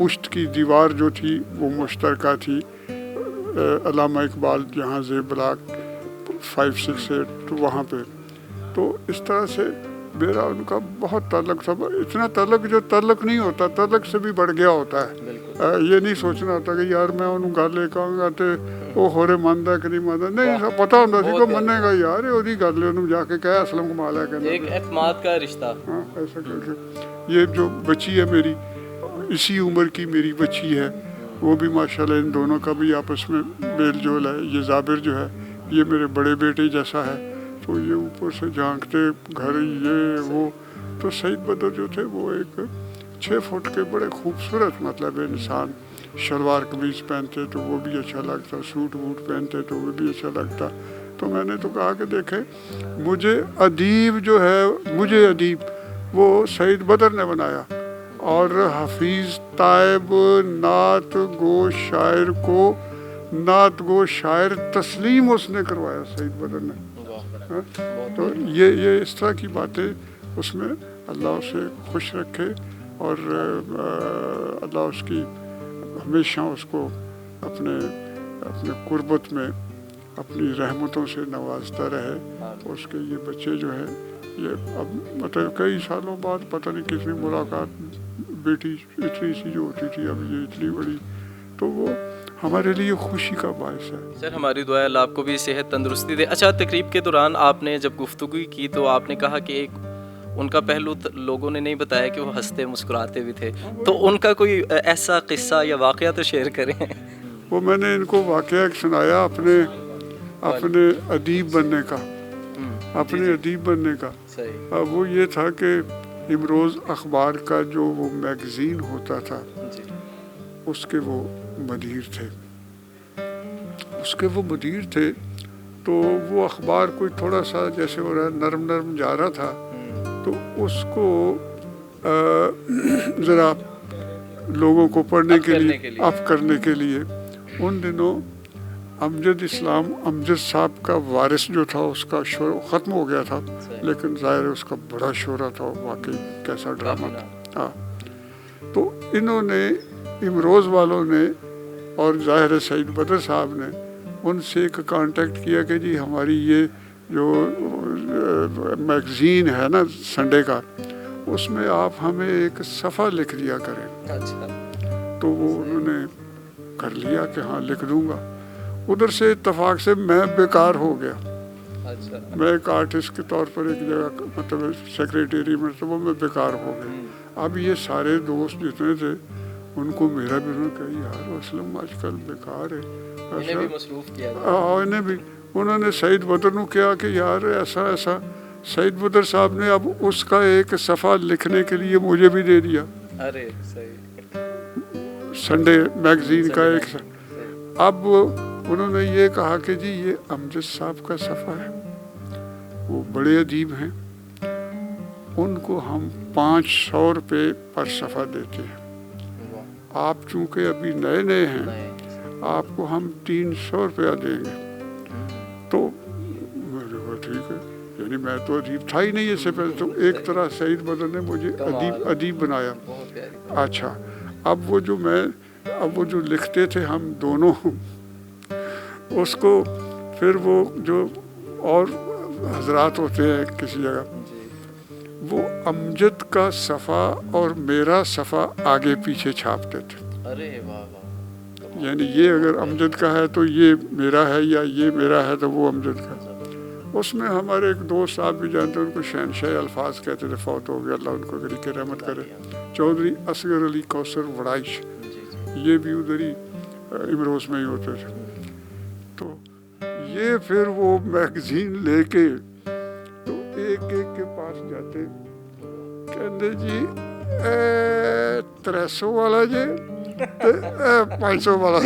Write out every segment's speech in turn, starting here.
پشت کی دیوار جو تھی وہ مشترکہ تھی علامہ اقبال جہاں سے بلاک 568 تو وہاں پہ. تو اس طرح سے میرا ان کا بہت تعلق تھا, اتنا تعلق جو تعلق نہیں ہوتا, تعلق سے بھی بڑھ گیا ہوتا ہے. یہ نہیں سوچنا ہوتا کہ یار میں انہوں گل لے کے گا تو وہ ہورے مانتا کہ نہیں مانتا, نہیں پتہ ہوتا سی کو منے گا یار وہی گل انہوں جا کے کہا اسلم کمال ہے کہ ایک اعتماد کا رشتہ. ہاں ایسا کر کے. یہ جو بچی ہے میری, اسی عمر کی میری بچی ہے, وہ بھی ماشاءاللہ ان دونوں کا بھی آپس میں میل جول ہے. یہ زابر جو ہے یہ میرے بڑے بیٹے جیسا ہے, تو یہ اوپر سے جھانکتے گھر یہ وہ. تو سعید بدر جو تھے وہ ایک 6 فٹ کے بڑے خوبصورت مطلب انسان, شلوار قمیض پہنتے تو وہ بھی اچھا لگتا, سوٹ ووٹ پہنتے تو وہ بھی اچھا لگتا. تو میں نے تو کہا کہ دیکھیں مجھے ادیب جو ہے, مجھے ادیب وہ سعید بدر نے بنایا, اور حفیظ طائب نعت گو شاعر کو نعت گو شاعر تسلیم اس نے کروایا سعید بدر نے. تو یہ اس طرح کی باتیں اس میں اللہ اسے خوش رکھے, اور اللہ اس کی ہمیشہ اس کو اپنے قربت میں اپنی رحمتوں سے نوازتا رہے. اس کے یہ بچے جو ہیں یہ اب مطلب کئی سالوں بعد پتہ نہیں کتنی ملاقات, بیٹی اتنی سی جو ہوتی تھی اب یہ اتنی بڑی, تو وہ ہمارے لیے خوشی کا باعث ہے. سر ہماری دعا ہے اللہ آپ کو بھی صحت تندرستی دے. اچھا, تقریب کے دوران آپ نے جب گفتگو کی تو آپ نے کہا کہ ایک ان کا پہلو لوگوں نے نہیں بتایا کہ وہ ہنستے مسکراتے بھی تھے, تو ان کا کوئی ایسا قصہ یا واقعہ تو شیئر کریں. وہ میں نے ان کو واقعہ ایک سنایا اپنے ادیب بننے کا, اپنے ادیب بننے کا. وہ یہ تھا کہ امروز اخبار کا جو وہ میگزین ہوتا تھا اس کے وہ مدیر تھے, تو وہ اخبار کوئی تھوڑا سا جیسے ہو رہا ہے نرم جا رہا تھا, تو اس کو ذرا لوگوں کو پڑھنے کے لیے اپ کرنے کے لیے ان دنوں امجد صاحب کا وارث جو تھا اس کا شور ختم ہو گیا تھا, لیکن ظاہر اس کا بڑا شہرہ تھا, واقعی کیسا ڈرامہ تھا. ہاں, تو انہوں نے امروز والوں نے اور ظاہر سعید بدر صاحب نے ان سے ایک کانٹیکٹ کیا کہ جی ہماری یہ جو میگزین ہے نا سنڈے کا, اس میں آپ ہمیں ایک صفحہ لکھ دیا کریں. تو وہ انہوں نے کر لیا کہ ہاں لکھ دوں گا. ادھر سے اتفاق سے میں بیکار ہو گیا. میں ایک آرٹسٹ کے طور پر ایک جگہ مطلب سیکریٹری میں, تو وہ میں بیکار ہو گیا. اب یہ سارے دوست جتنے تھے ان کو میرا بھی انہوں نے کہا یار اسلم آج کل بیکار ہے, انہیں بھی انہوں نے سعید بدر نو کیا کہ یار ایسا سعید بدر صاحب نے اب اس کا ایک صفحہ لکھنے کے لیے مجھے بھی دے دیا. سنڈے میگزین کا ایک. اب انہوں نے یہ کہا کہ جی یہ امجد صاحب کا صفحہ ہے, وہ بڑے ادیب ہیں, ان کو ہم 500 روپے پر صفحہ دیتے ہیں. آپ چونکہ ابھی نئے ہیں آپ کو ہم 300 روپیہ دیں گے. تو میں نے کہا ٹھیک ہے, یعنی میں تو ادیب تھا ہی نہیں اس سے پہلے, تو ایک طرح سعید بدر نے مجھے ادیب بنایا. اچھا, اب وہ جو لکھتے تھے ہم دونوں, اس کو پھر وہ جو اور حضرات ہوتے ہیں کسی جگہ, وہ امجد کا صفحہ اور میرا صفحہ آگے پیچھے چھاپتے تھے. یعنی یہ اگر امجد کا ہے تو یہ میرا ہے, یا یہ میرا ہے تو وہ امجد کا. اس میں ہمارے ایک دوست آپ بھی جانتے ہیں, ان کو شہنشاہ الفاظ کہتے تھے, فوت ہو گیا, اللہ ان کو غریق رحمت کرے, چودھری اصغر علی کوثر وڑائش, یہ بھی ادھر ہی امروز میں ہی ہوتے تھے. تو یہ پھر وہ میگزین لے کے تو ایک کے پاس جاتے, کہتے جی 300 والا جی 500 والا.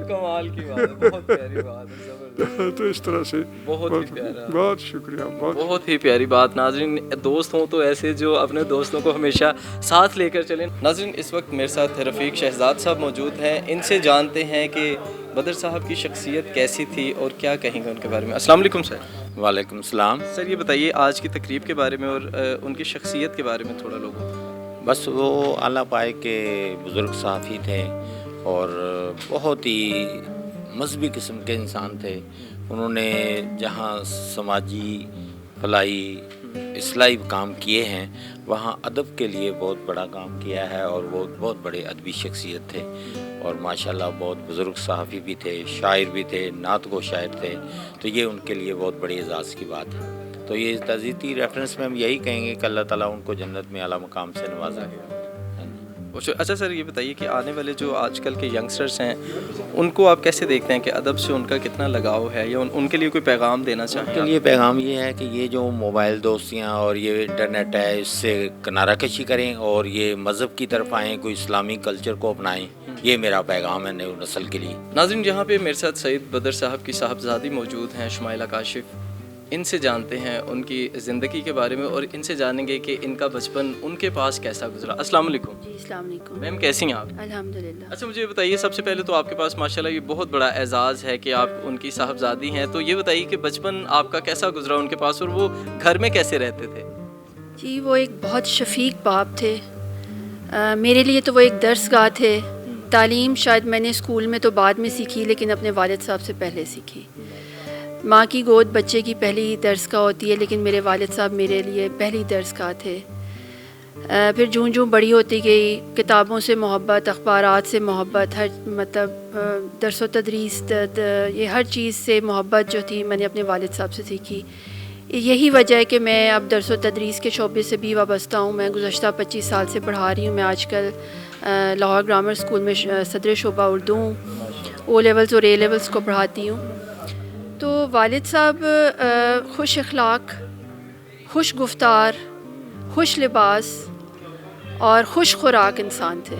کمال کی بات ہے, بہت پیاری بات ہے. تو اس طرح سے بہت شکریہ, بہت ہی پیاری بات. ناظرین, دوست ہوں تو ایسے جو اپنے دوستوں کو ہمیشہ ساتھ لے کر چلیں. ناظرین, اس وقت میرے ساتھ رفیق شہزاد صاحب موجود ہیں, ان سے جانتے ہیں کہ بدر صاحب کی شخصیت کیسی تھی اور کیا کہیں گے ان کے بارے میں. السلام علیکم سر. وعلیکم السلام. سر یہ بتائیے آج کی تقریب کے بارے میں اور ان کی شخصیت کے بارے میں تھوڑا لوگوں. بس وہ اعلیٰ پائے کے بزرگ صحافی تھے اور بہت ہی مذہبی قسم کے انسان تھے. انہوں نے جہاں سماجی فلاحی اصلاحی کام کیے ہیں وہاں ادب کے لیے بہت بڑا کام کیا ہے اور وہ بہت بڑے ادبی شخصیت تھے اور ماشاءاللہ بہت بزرگ صحافی بھی تھے, شاعر بھی تھے, نعت گو شاعر تھے. تو یہ ان کے لیے بہت بڑی اعزاز کی بات ہے. تو یہ تعزیتی ریفرنس میں ہم یہی کہیں گے کہ اللہ تعالیٰ ان کو جنت میں اعلیٰ مقام سے نوازا. اچھا سر, یہ بتائیے کہ آنے والے جو آج کل کے ینگسٹرس ہیں ان کو آپ کیسے دیکھتے ہیں کہ ادب سے ان کا کتنا لگاؤ ہے, یا ان کے لیے کوئی پیغام دینا چاہیں؟ ان کے لیے پیغام یہ ہے کہ یہ جو موبائل دوستیاں اور یہ انٹرنیٹ ہے اس سے کنارہ کشی کریں اور یہ مذہب کی طرف آئیں, کوئی اسلامی کلچر کو اپنائیں. یہ میرا پیغام ہے نئی نسل کے لیے. ناظرین, یہاں پہ میرے ساتھ سعید بدر صاحب کی صاحبزادی موجود ہیں, شمائلہ کاشف. ان سے جانتے ہیں ان کی زندگی کے بارے میں اور ان سے جانیں گے کہ ان کا بچپن ان کے پاس کیسا گزرا. السلام علیکم. جی السلام علیکم. میم کیسی ہیں آپ؟ الحمدللہ. اچھا مجھے بتائیے, سب سے پہلے تو آپ کے پاس ماشاءاللہ یہ بہت بڑا اعزاز ہے کہ آپ ان کی صاحبزادی ہیں. تو یہ بتائیے کہ بچپن آپ کا کیسا گزرا ان کے پاس اور وہ گھر میں کیسے رہتے تھے؟ جی وہ ایک بہت شفیق باپ تھے. میرے لیے تو وہ ایک درس گاہ تھے. تعلیم شاید میں نے اسکول میں تو بعد میں سیکھی لیکن اپنے والد صاحب سے پہلے سیکھی. ماں کی گود بچے کی پہلی درس گاہ ہوتی ہے لیکن میرے والد صاحب میرے لیے پہلی درس گاہ تھے. پھر جوں بڑی ہوتی گئی, کتابوں سے محبت, اخبارات سے محبت, ہر مطلب درس و تدریس یہ ہر چیز سے محبت جو تھی میں نے اپنے والد صاحب سے سیکھی. یہی وجہ ہے کہ میں اب درس و تدریس کے شعبے سے بھی وابستہ ہوں. میں گزشتہ 25 سال سے پڑھا رہی ہوں. میں آج کل لاہور گرامر اسکول میں صدر شعبہ اردو ہوں. او لیولز اور اے لیولز کو پڑھاتی ہوں. تو والد صاحب خوش اخلاق, خوش گفتار, خوش لباس اور خوش خوراک انسان تھے.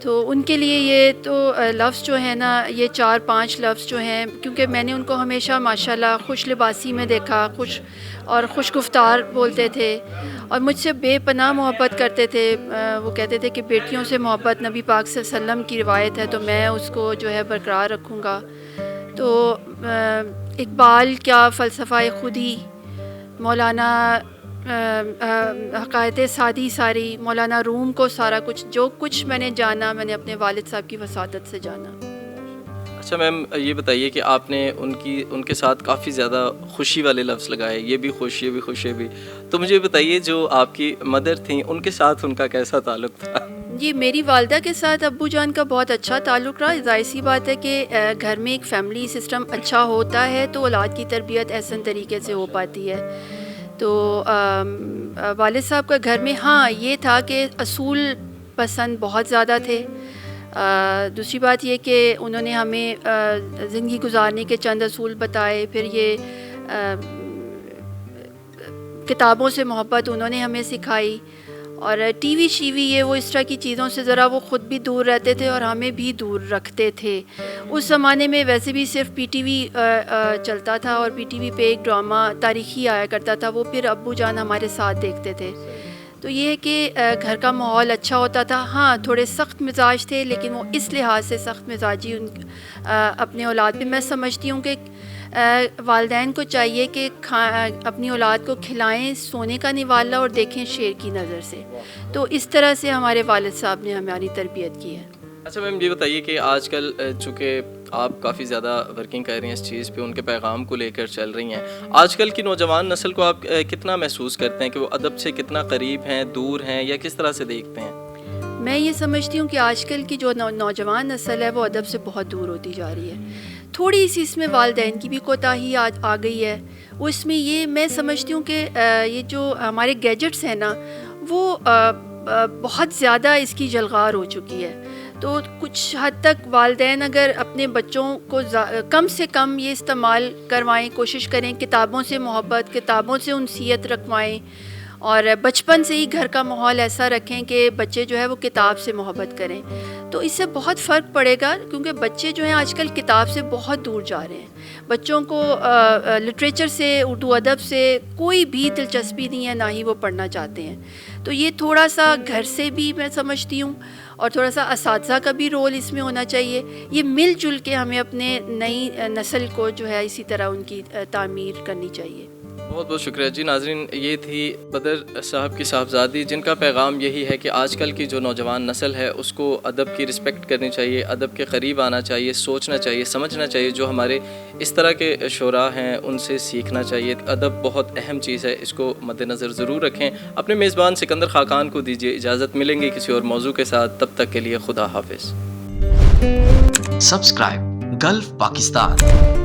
تو ان کے لیے یہ تو لفظ جو ہے نا, یہ 4-5 لفظ جو ہیں, کیونکہ میں نے ان کو ہمیشہ ماشاءاللہ خوش لباسی میں دیکھا, خوش گفتار بولتے تھے اور مجھ سے بے پناہ محبت کرتے تھے. وہ کہتے تھے کہ بیٹیوں سے محبت نبی پاک صلی اللہ علیہ وسلم کی روایت ہے تو میں اس کو جو ہے برقرار رکھوں گا. تو اقبال کیا فلسفہ خودی, مولانا حقائق سادی ساری, مولانا روم کو سارا کچھ جو کچھ میں نے جانا میں نے اپنے والد صاحب کی وساطت سے جانا. اچھا میم, یہ بتائیے کہ آپ نے ان کے ساتھ کافی زیادہ خوشی والے لفظ لگائے, یہ بھی خوش, یہ بھی خوش, یہ بھی. تو مجھے بتائیے جو آپ کی مدر تھیں ان کے ساتھ ان کا کیسا تعلق تھا؟ جی میری والدہ کے ساتھ ابو جان کا بہت اچھا تعلق رہا. ظاہر سی بات ہے کہ گھر میں ایک فیملی سسٹم اچھا ہوتا ہے تو اولاد کی تربیت احسن طریقے سے ہو پاتی ہے. تو والد صاحب کا گھر میں ہاں یہ تھا کہ اصول پسند بہت زیادہ تھے. دوسری بات یہ کہ انہوں نے ہمیں زندگی گزارنے کے چند اصول بتائے. پھر یہ کتابوں سے محبت انہوں نے ہمیں سکھائی. اور ٹی وی یہ وہ اس طرح کی چیزوں سے ذرا وہ خود بھی دور رہتے تھے اور ہمیں بھی دور رکھتے تھے. اس زمانے میں ویسے بھی صرف پی ٹی وی چلتا تھا اور پی ٹی وی پہ ایک ڈرامہ تاریخی آیا کرتا تھا, وہ پھر ابو جان ہمارے ساتھ دیکھتے تھے. تو یہ ہے کہ گھر کا ماحول اچھا ہوتا تھا. ہاں تھوڑے سخت مزاج تھے لیکن وہ اس لحاظ سے سخت مزاجی اپنے اولاد پہ, میں سمجھتی ہوں کہ والدین کو چاہیے کہ اپنی اولاد کو کھلائیں سونے کا نوالا اور دیکھیں شیر کی نظر سے. تو اس طرح سے ہمارے والد صاحب نے ہماری تربیت کی ہے. اچھا میم, یہ بتائیے کہ آج کل چونکہ آپ کافی زیادہ ورکنگ کر رہی ہیں اس چیز پہ, ان کے پیغام کو لے کر چل رہی ہیں, آج کل کی نوجوان نسل کو آپ کتنا محسوس کرتے ہیں کہ وہ ادب سے کتنا قریب ہیں, دور ہیں, یا کس طرح سے دیکھتے ہیں؟ میں یہ سمجھتی ہوں کہ آج کل کی جو نوجوان نسل ہے وہ ادب سے بہت دور ہوتی جا رہی ہے. تھوڑی سی اس میں والدین کی بھی کوتاہی آ گئی ہے. اس میں یہ میں سمجھتی ہوں کہ یہ جو ہمارے گیجٹس ہیں نا وہ بہت زیادہ اس کی جلغار ہو چکی ہے. تو کچھ حد تک والدین اگر اپنے بچوں کو کم سے کم یہ استعمال کروائیں, کوشش کریں کتابوں سے محبت, کتابوں سے انسیت رکھوائیں اور بچپن سے ہی گھر کا ماحول ایسا رکھیں کہ بچے جو ہے وہ کتاب سے محبت کریں, تو اس سے بہت فرق پڑے گا. کیونکہ بچے جو ہیں آج کل کتاب سے بہت دور جا رہے ہیں. بچوں کو لٹریچر سے, اردو ادب سے کوئی بھی دلچسپی نہیں ہے, نہ ہی وہ پڑھنا چاہتے ہیں. تو یہ تھوڑا سا گھر سے بھی میں سمجھتی ہوں اور تھوڑا سا اساتذہ کا بھی رول اس میں ہونا چاہیے. یہ مل جل کے ہمیں اپنے نئی نسل کو جو ہے اسی طرح ان کی تعمیر کرنی چاہیے. بہت بہت شکریہ جی. ناظرین, یہ تھی بدر صاحب کی صاحبزادی, جن کا پیغام یہی ہے کہ آج کل کی جو نوجوان نسل ہے اس کو ادب کی رسپیکٹ کرنی چاہیے, ادب کے قریب آنا چاہیے, سوچنا چاہیے, سمجھنا چاہیے. جو ہمارے اس طرح کے شعراء ہیں ان سے سیکھنا چاہیے. ادب بہت اہم چیز ہے, اس کو مد نظر ضرور رکھیں. اپنے میزبان سکندر خاقان کو دیجیے اجازت, ملیں گے کسی اور موضوع کے ساتھ. تب تک کے لیے خدا حافظ. Subscribe Gulf Pakistan.